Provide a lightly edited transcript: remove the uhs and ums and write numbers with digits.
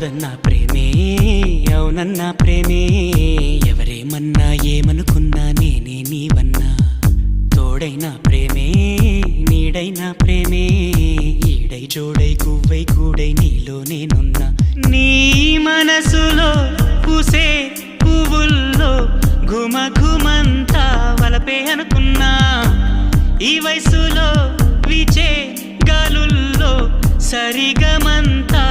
కాదన్నా ప్రేమే అవునన్నా ప్రేమే ఎవరేమన్నా ఏమనుకున్నా నేనే నీవన్నా తోడైనా ప్రేమే నీడైనా ప్రేమే ఈడై జోడై గువ్వై కూడై నీలో నేనున్నా నీ మనసులో పూసే పువ్వుల్లో ఘుమ ఘుమంతా వలపే అనుకున్నా ఈ వయసులో విచే గాలుల్లో సరిగమంతా